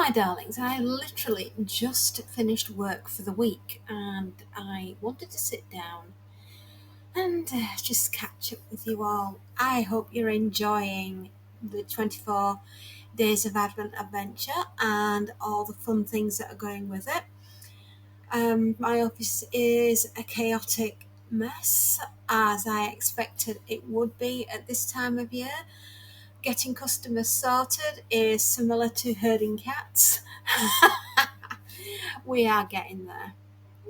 my darlings, I literally just finished work for the week and I wanted to sit down and just catch up with you all. I hope you're enjoying the 24 days of Advent adventure and all the fun things that are going with it. My office is a chaotic mess, as I expected it would be at this time of year. Getting customers sorted is similar to herding cats. We are getting there.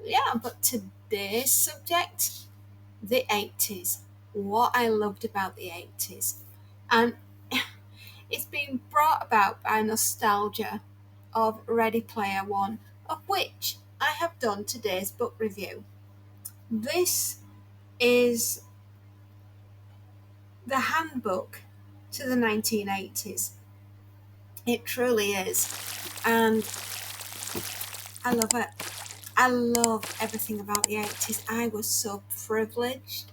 Yeah, but today's subject, the 80s. What I loved about the 80s. And it's been brought about by nostalgia of Ready Player One, of which I have done today's book review. This is the handbook to the 1980s. It truly is. And I love it. I love everything about the 80s. I was so privileged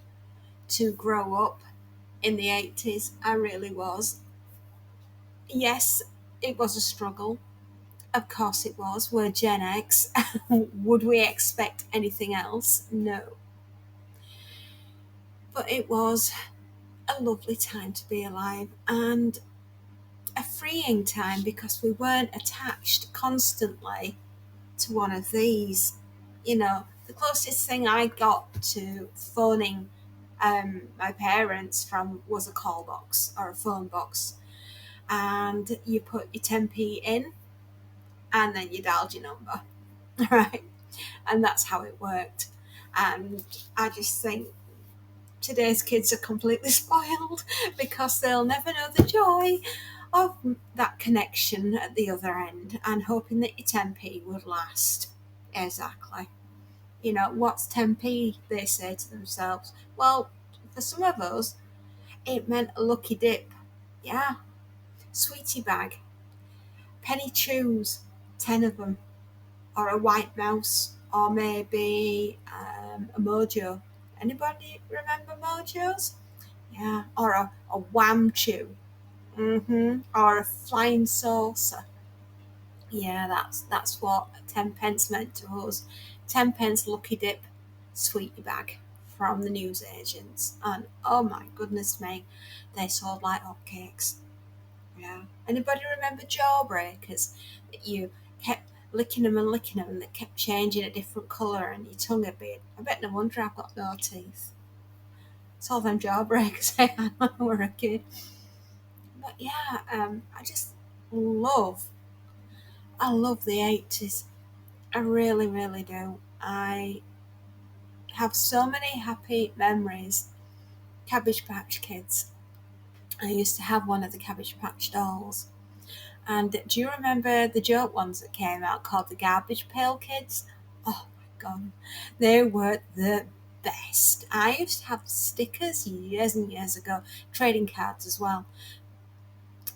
to grow up in the 80s. I really was. Yes, it was a struggle. Of course it was. We're Gen X. Would we expect anything else? No. But it was a lovely time to be alive and a freeing time because we weren't attached constantly to one of these. The closest thing I got to phoning my parents from was a call box or a phone box, and you put your 10p in and then you dialed your number. Right? And that's how it worked. And I just think today's kids are completely spoiled because they'll never know the joy of that connection at the other end and hoping that your 10p would last. Exactly. What's 10p, they say to themselves. Well, for some of us, it meant a lucky dip. Yeah. Sweetie bag. Penny chews. 10 of them. Or a white mouse. Or maybe a mojo. Anybody remember mojos? Yeah. Or a wham chew. Or a flying saucer. Yeah, that's what 10 pence meant to us. 10 pence lucky dip sweetie bag from the newsagents. And oh my goodness me, they sold like hotcakes. Yeah. Anybody remember jawbreakers? That you kept licking them and they kept changing a different colour and your tongue a bit. I bet no wonder I've got no teeth. It's all them jawbreakers I had when I was a kid. But yeah, I just love I love the 80s. I really, really do. I have so many happy memories. Cabbage Patch Kids. I used to have one of the Cabbage Patch dolls. And do you remember the joke ones that came out called the Garbage Pail Kids? Oh my god. They were the best. I used to have stickers years and years ago, trading cards as well.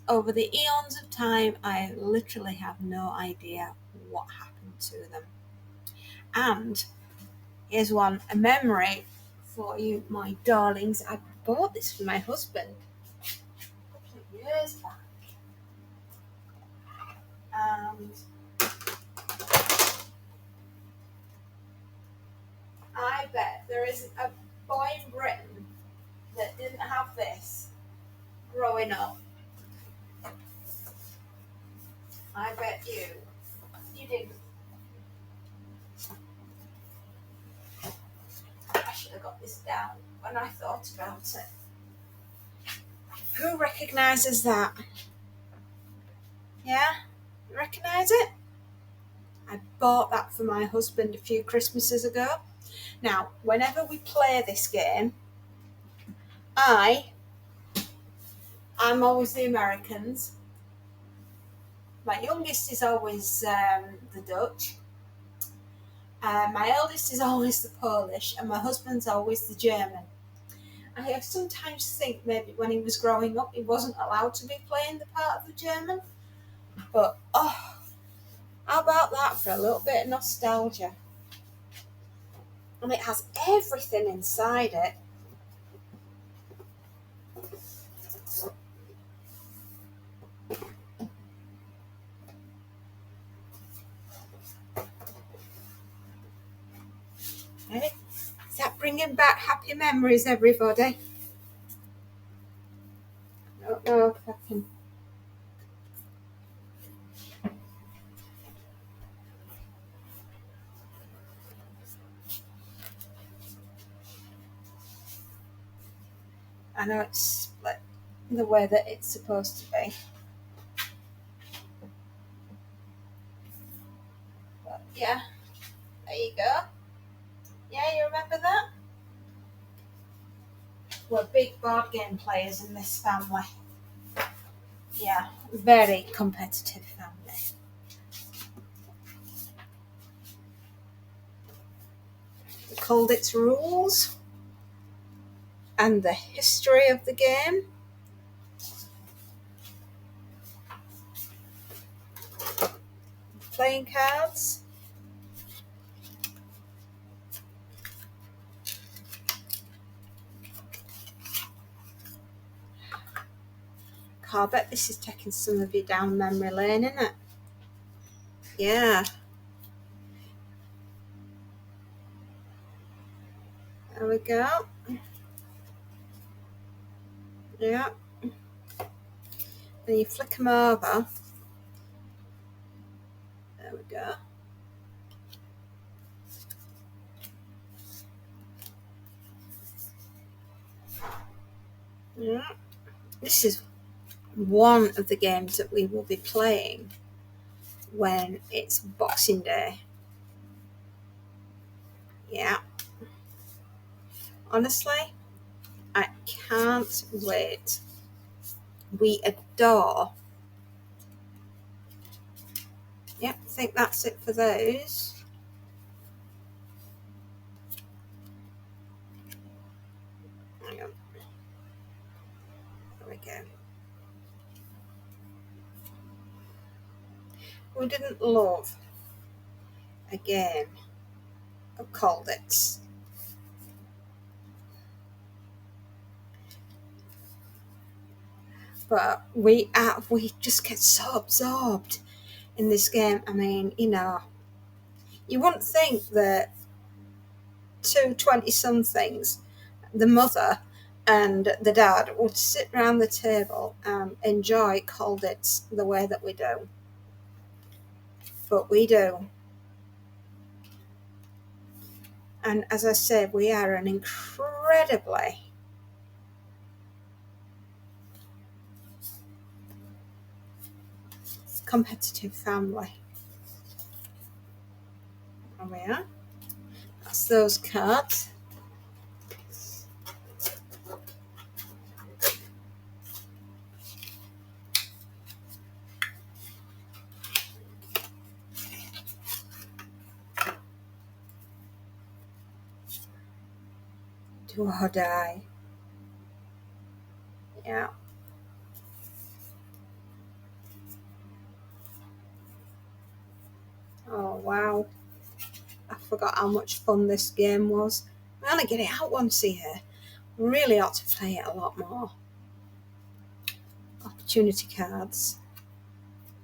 Over the eons of time, I literally have no idea what happened to them. And here's a memory for you, my darlings. I bought this for my husband a couple of years back. And I bet there isn't a boy in Britain that didn't have this growing up. I bet you didn't. I should have got this down when I thought about it. Who recognises that? Yeah? You recognise it? I bought that for my husband a few Christmases ago. Now, whenever we play this game, I'm always the Americans. My youngest is always the Dutch. My eldest is always the Polish, and my husband's always the German. I sometimes think maybe when he was growing up, he wasn't allowed to be playing the part of the German. But how about that for a little bit of nostalgia? And it has everything inside it. Hey, is that bringing back happy memories, everybody? I don't know if I can. I know it's split the way that it's supposed to be. But yeah, there you go. Yeah, you remember that? We're big board game players in this family. Yeah, very competitive family. We called its rules and the history of the game. Playing cards. I bet this is taking some of you down memory lane, isn't it? Yeah. There we go. Yeah. Then you flick them over. There we go. Yeah. This is one of the games that we will be playing when it's Boxing Day. Yeah. Honestly, I can't wait. We adore. Yep, I think that's it for those. Hang on. There we go. We didn't love a game of Called It. But we just get so absorbed in this game. I mean, you wouldn't think that two 20-somethings, the mother and the dad, would sit around the table and enjoy Called It the way that we do. But we do. And as I said, we are an incredibly competitive family. There we are. That's those cards. Do or die. Yeah. Oh, wow. I forgot how much fun this game was. We only get it out once a year. We really ought to play it a lot more. Opportunity cards.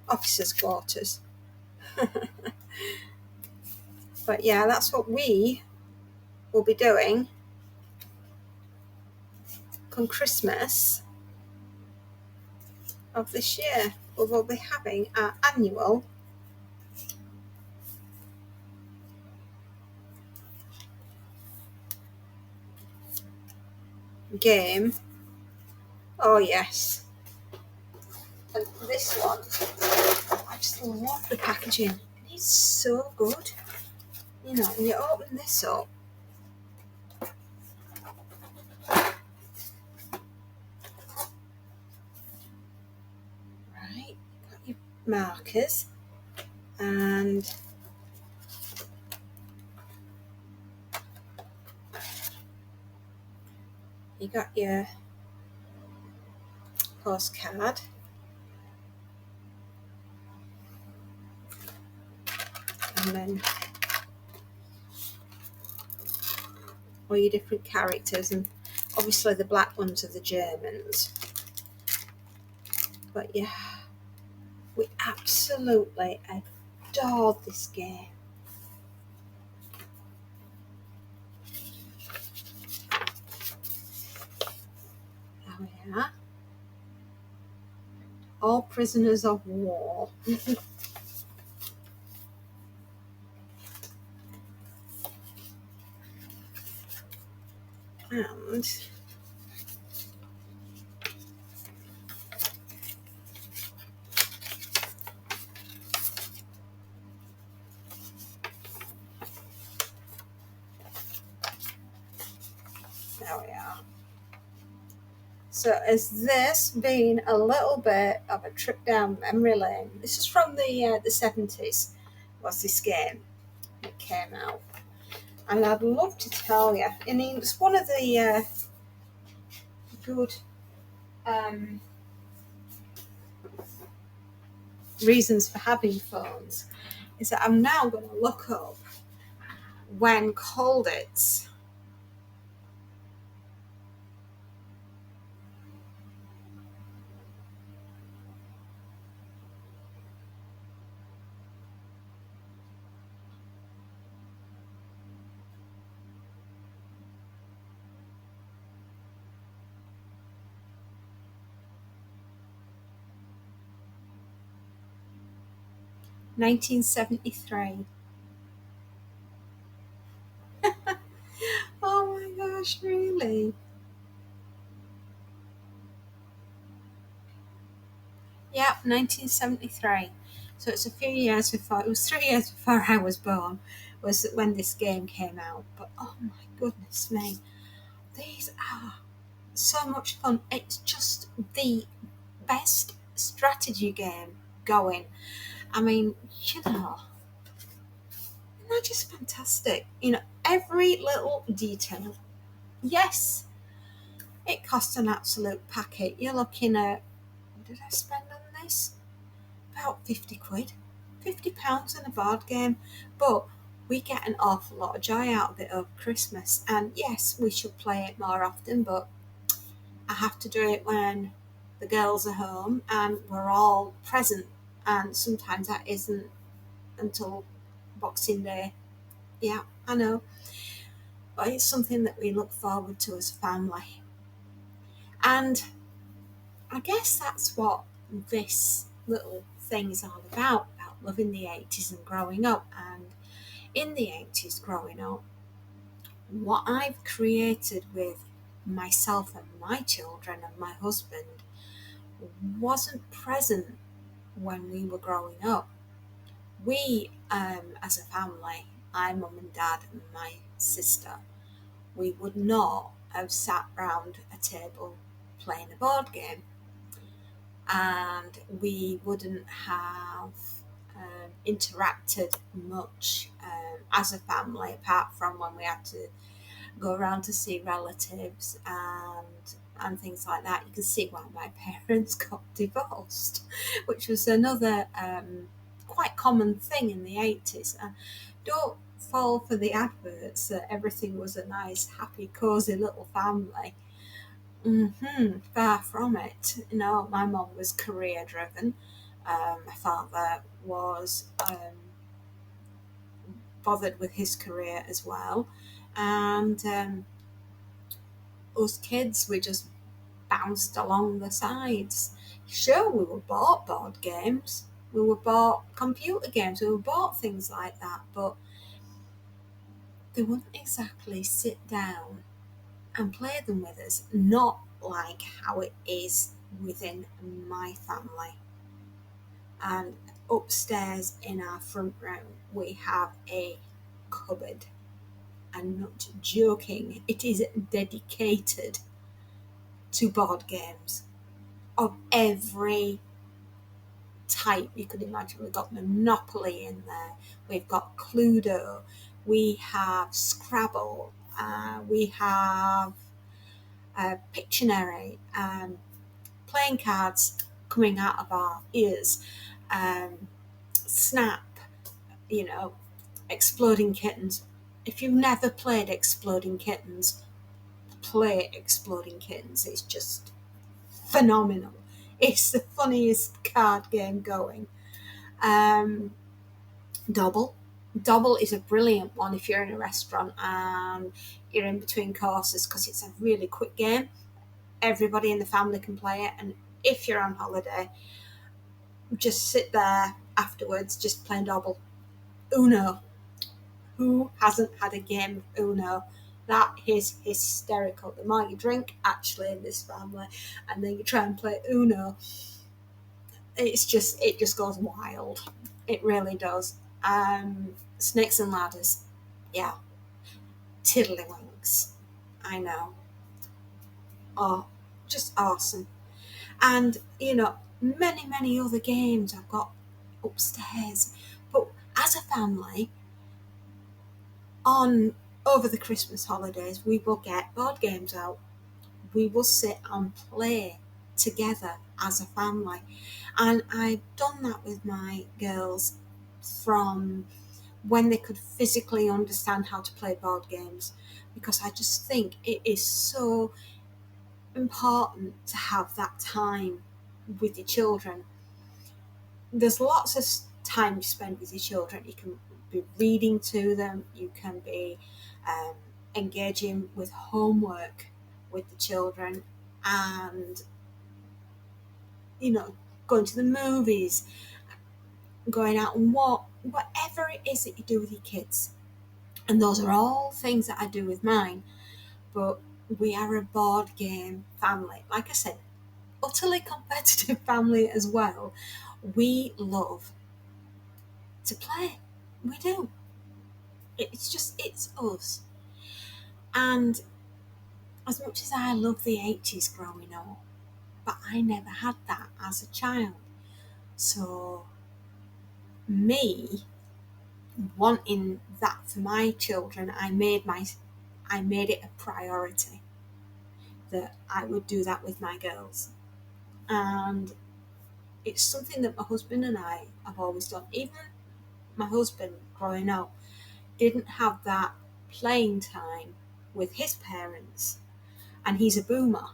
Officers' quarters. But yeah, that's what we will be doing come Christmas of this year. We will be having our annual game. Oh yes. And this one, I just love the packaging. It's so good. When you open this up, right, got your markers and you got your postcard and then all your different characters, and obviously the black ones are the Germans. But yeah, we absolutely adored this game. we are. All prisoners of war. And there we are. So has this been a little bit of a trip down memory lane? This is from the 70s, was this game that came out. And I'd love to tell you, I mean, it's one of the good reasons for having phones is that I'm now going to look up when called it. $1973. Oh my gosh, really? Yep, 1973. So it's a few years before, it was 3 years before I was born, was when this game came out. But oh my goodness me, these are so much fun. It's just the best strategy game going. I mean, they're just fantastic. Every little detail. Yes, it costs an absolute packet. You're looking at, what did I spend on this? About 50 quid. £50 in a board game. But we get an awful lot of joy out of it over Christmas. And yes, we should play it more often, but I have to do it when the girls are home and we're all present. And sometimes that isn't until Boxing Day. Yeah, I know. But it's something that we look forward to as a family. And I guess that's what this little thing is all about loving the 80s and growing up. And in the 80s, growing up, what I've created with myself and my children and my husband wasn't present when we were growing up. We, as a family, my mum and dad and my sister, we would not have sat round a table playing a board game, and we wouldn't have interacted much as a family, apart from when we had to go around to see relatives and things like that. You can see why my parents got divorced, which was another quite common thing in the 80s. Don't fall for the adverts that everything was a nice, happy, cosy little family. Far from it. My mum was career driven. My father was bothered with his career as well. And us kids, we just bounced along the sides. Sure, we were bought board games, we were bought computer games, we were bought things like that, but they wouldn't exactly sit down and play them with us, not like how it is within my family. And upstairs in our front room, we have a cupboard. I'm not joking, it is dedicated to board games of every type you could imagine. We've got Monopoly in there, we've got Cluedo, we have Scrabble, we have Pictionary, playing cards coming out of our ears, Snap, Exploding Kittens. If you've never played Exploding Kittens, play Exploding Kittens. It's just phenomenal. It's the funniest card game going. Double. Double is a brilliant one if you're in a restaurant and you're in between courses, because it's a really quick game. everybody in the family can play it. And if you're on holiday, just sit there afterwards, just playing double. Uno. Who hasn't had a game of Uno? That is hysterical. The more you drink, actually, in this family, and then you try and play Uno, it just goes wild. It really does. Snakes and ladders, yeah. Tiddlywinks, I know. Oh, just awesome. And many other games I've got upstairs. But as a family, on over the Christmas holidays, we will get board games out. We will sit and play together as a family. And I've done that with my girls from when they could physically understand how to play board games, because I just think it is so important to have that time with your children. There's lots of time you spend with your children. You can be reading to them, you can be um, engaging with homework with the children, and going to the movies, going out and walk, whatever it is that you do with your kids. And those are all things that I do with mine. But we are a board game family. Like I said, utterly competitive family as well. We love to play. We do. It's us. And as much as I love the 80s growing up, but I never had that as a child. So, me wanting that for my children, I made it a priority that I would do that with my girls. And it's something that my husband and I have always done. Even my husband growing up didn't have that playing time with his parents, and he's a boomer.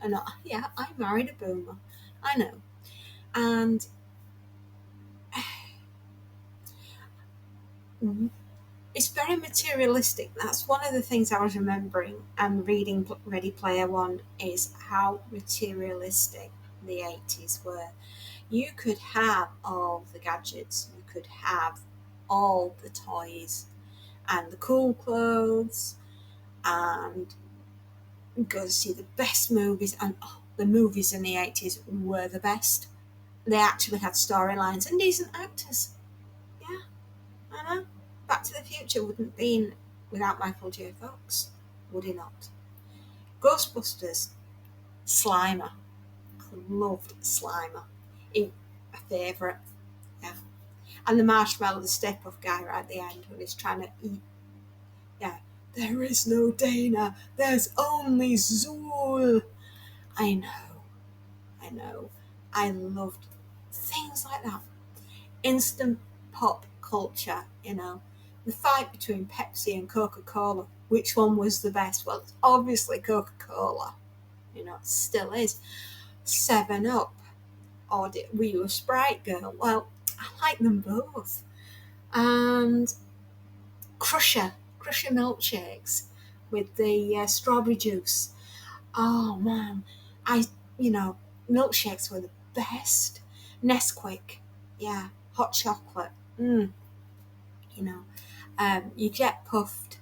And yeah, I married a boomer, I know. And it's very materialistic. That's one of the things I was remembering and reading Ready Player One, is how materialistic the 80s were. You could have all the gadgets, you could have all the toys and the cool clothes, and go to see the best movies. And the movies in the 80s were the best. They actually had storylines and decent actors. Yeah, I know. Back to the Future wouldn't have been without Michael J. Fox, would he not? Ghostbusters, Slimer. I loved Slimer. He, my favourite. Yeah. And the marshmallow, the Stay Puft guy right at the end when he's trying to eat. Yeah. There is no Dana. There's only Zool. I know. I know. I loved things like that. Instant pop culture, The fight between Pepsi and Coca-Cola. Which one was the best? Well, it's obviously Coca-Cola. It still is. 7 Up. Or were you a Sprite girl? Well, I like them both. And Crusher milkshakes with the strawberry juice. Oh man, I milkshakes were the best. Nesquik, yeah, hot chocolate. You know, you get puffed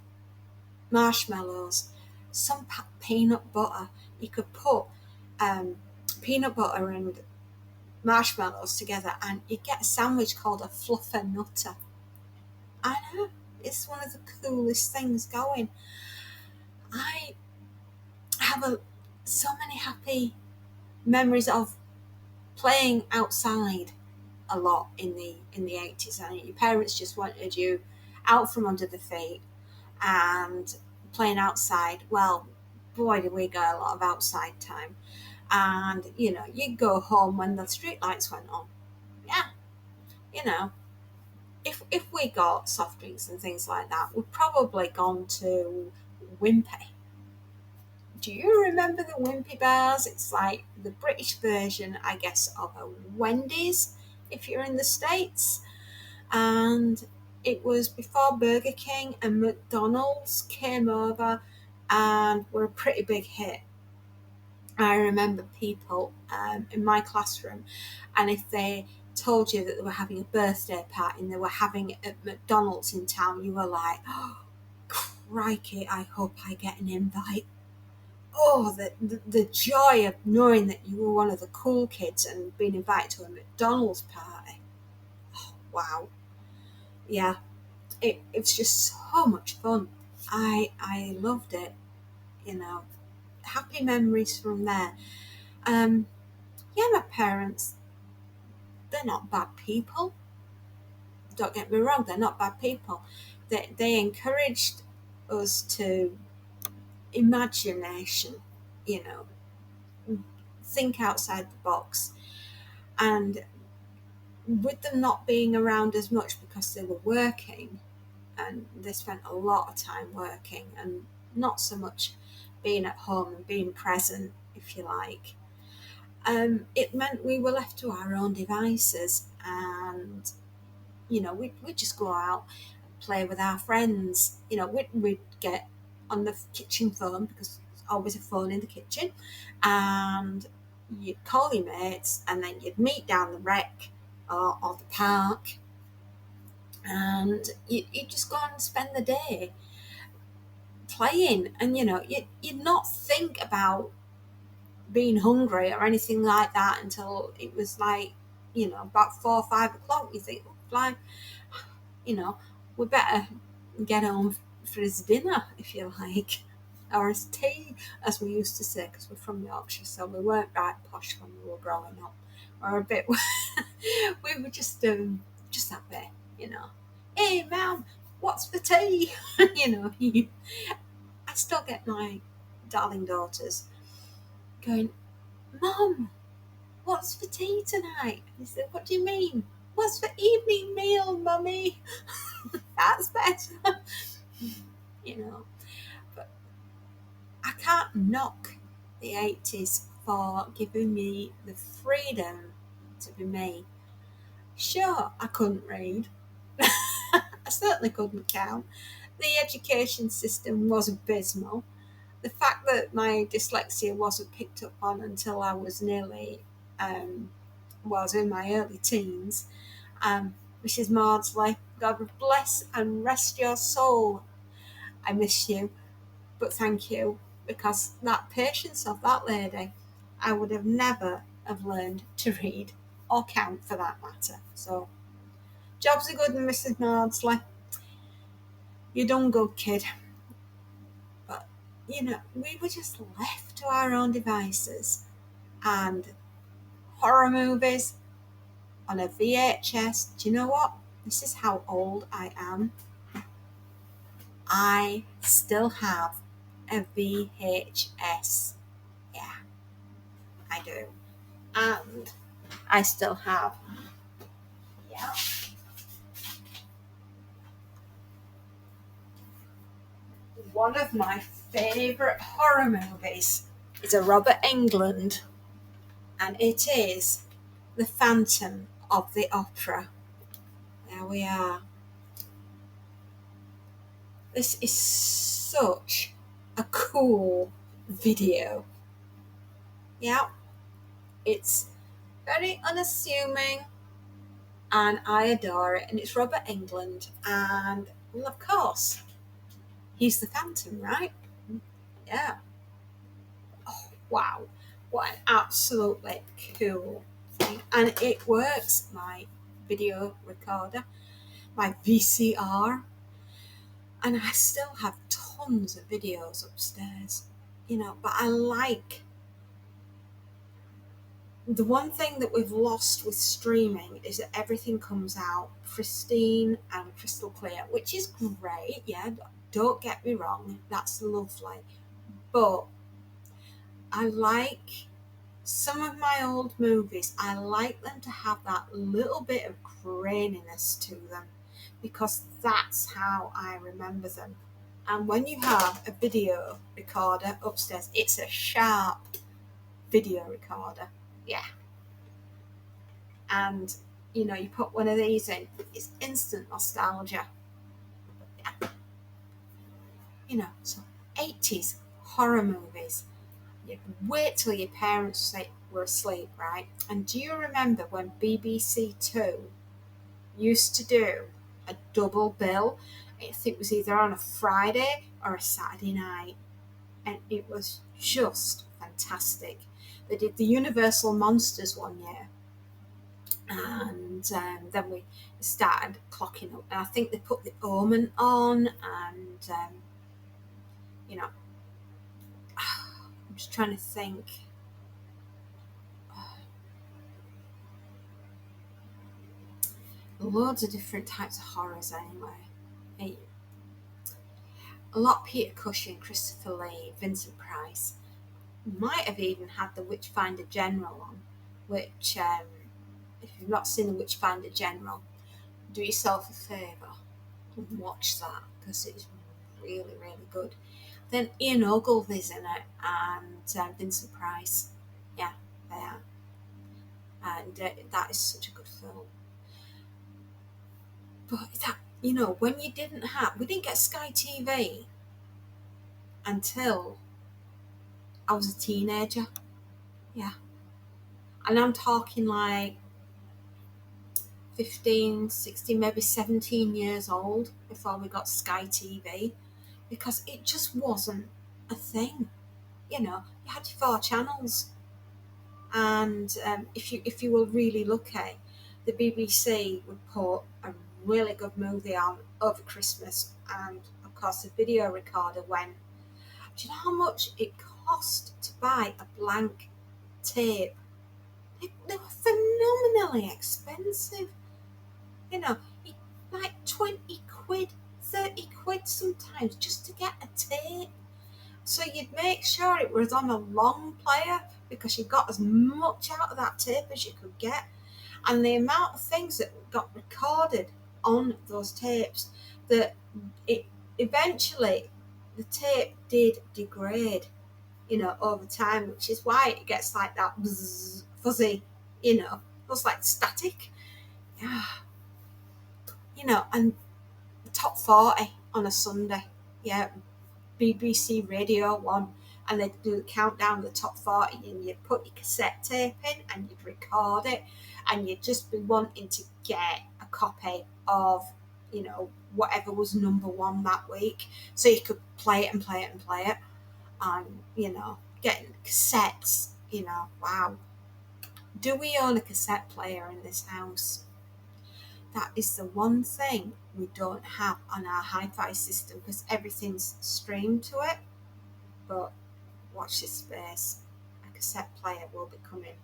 marshmallows, some peanut butter. You could put peanut butter and marshmallows together, and you get a sandwich called a fluffer nutter. I know, it's one of the coolest things going. I have so many happy memories of playing outside a lot in the 80s. And your parents just wanted you out from under the feet and playing outside. Well, boy, did we get a lot of outside time. And you'd go home when the street lights went on. Yeah, you know if we got soft drinks and things like that, we'd probably gone to Wimpy. Do you remember the Wimpy bars? It's like the British version, I guess, of a Wendy's if you're in the States. And it was before Burger King and McDonald's came over and were a pretty big hit. I remember people in my classroom, and if they told you that they were having a birthday party and they were having it at McDonald's in town, you were like, oh, crikey, I hope I get an invite. Oh, the joy of knowing that you were one of the cool kids and being invited to a McDonald's party. Wow. Yeah, it was just so much fun. I loved it, you know. Happy memories from there. Um, yeah, my parents, they're not bad people. Don't get me wrong, they're not bad people. They encouraged us to imagination, you know, think outside the box. And with them not being around as much because they were working, and they spent a lot of time working and not so much being at home and being present, if you like. It meant we were left to our own devices, and we'd just go out and play with our friends. We'd get on the kitchen phone because there's always a phone in the kitchen, and you'd call your mates, and then you'd meet down the rec or the park, and you'd just go and spend the day playing. And you'd not think about being hungry or anything like that until it was like about 4 or 5 o'clock. You think, like, you know, we better get home for his dinner, if you like, or his tea, as we used to say, because we're from Yorkshire, so we weren't right posh when we were growing up. Or a bit, we were just that bit, you know. Hey, ma'am, what's for tea? I still get my darling daughters going, Mum, what's for tea tonight? I said, what do you mean? What's for evening meal, Mummy? That's better. you know. But I can't knock the 80s for giving me the freedom to be me. Sure, I couldn't read. I certainly couldn't count. The education system was abysmal. The fact that my dyslexia wasn't picked up on until I was was in my early teens. Mrs. Maudsley, God bless and rest your soul. I miss you, but thank you, because that patience of that lady, I would have never have learned to read or count for that matter. So, jobs are good, Mrs. Maudsley. You done good, kid. But we were just left to our own devices, and horror movies on a VHS. Do you know what? This is how old I am. I still have a VHS. Yeah, I do. And I still have, yeah, one of my favourite horror movies is a Robert Englund, and it is The Phantom of the Opera. There we are. This is such a cool video. Yeah, it's very unassuming, and I adore it. And it's Robert Englund, and well, of course, he's the Phantom, right? Yeah. Oh, wow. What an absolutely cool thing. And it works, my video recorder, my VCR, and I still have tons of videos upstairs, but I like the one thing that we've lost with streaming is that everything comes out pristine and crystal clear, which is great. Yeah, don't get me wrong, that's lovely. But I like some of my old movies, I like them to have that little bit of graininess to them because that's how I remember them. And when you have a video recorder upstairs, it's a sharp video recorder. Yeah. And you put one of these in, it's instant nostalgia. Yeah. So 80s horror movies. you'd wait till your parents were asleep, right? And do you remember when BBC Two used to do a double bill? I think it was either on a Friday or a Saturday night, and it was just fantastic. They did the Universal Monsters one year, and then we started clocking up. And I think they put the Omen on, and you know, I'm just trying to think. Loads of different types of horrors, anyway. A lot Peter Cushing, Christopher Lee, Vincent Price. Might have even had the Witchfinder General on, which, if you've not seen the Witchfinder General, do yourself a favour and watch that, because it's really, really good. Then Ian Ogilvy's in it, and Vincent Price. Yeah, they are. And that is such a good film. But that, when we didn't get Sky TV until I was a teenager. Yeah. And I'm talking like 15, 16, maybe 17 years old before we got Sky TV, because it just wasn't a thing. You had your 4 channels, and if you were really lucky, the BBC would put a really good movie on over Christmas, and of course the video recorder went. Do you know how much it cost to buy a blank tape? They were phenomenally expensive. You know, like 20 quid, 30 quid sometimes just to get a tape. So you'd make sure it was on a long player, because you got as much out of that tape as you could get. And the amount of things that got recorded on those tapes, that it eventually, the tape did degrade, over time, which is why it gets like that bzz, fuzzy, it was like static. Yeah. And the top 40 on a Sunday, yeah, BBC Radio 1, and they'd do the countdown of the top 40, and you'd put your cassette tape in and you'd record it, and you'd just be wanting to get a copy of, whatever was number one that week, so you could play it and play it and play it. And, getting cassettes, wow. Do we own a cassette player in this house? That is the one thing we don't have on our hi-fi system, because everything's streamed to it. But watch this space. A cassette player will be coming.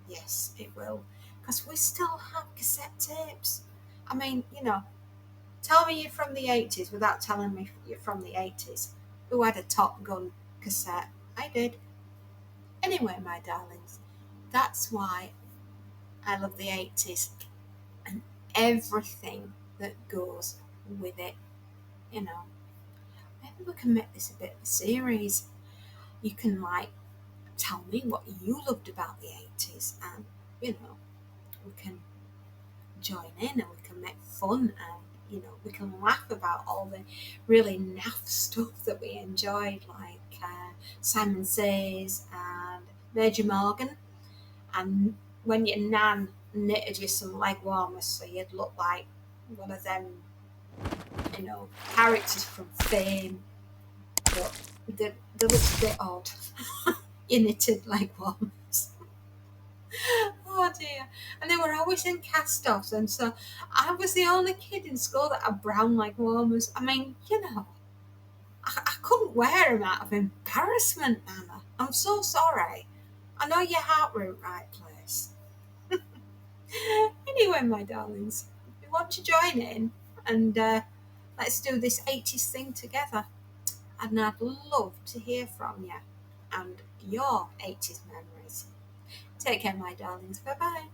Yes, it will. Because we still have cassette tapes. I mean, tell me you're from the 80s without telling me you're from the 80s. Who had a Top Gun cassette? I did. Anyway, my darlings, that's why I love the 80s and everything that goes with it. Maybe we can make this a bit of a series. You can tell me what you loved about the 80s, and we can join in and we can make fun, and we can laugh about all the really naff stuff that we enjoyed, like Simon Says and Major Morgan, and when your nan knitted you some leg warmers so you'd look like one of them characters from Fame, but they looked a bit odd. You knitted leg warmers. Oh dear. And they were always in cast-offs, and so I was the only kid in school that had brown leg warmers. I mean, I couldn't wear them out of embarrassment, Anna. I'm so sorry. I know your heart were in the right place. Anyway, my darlings, if you want to join in, and let's do this 80s thing together. And I'd love to hear from you and your 80s memories. Take care, my darlings. Bye-bye.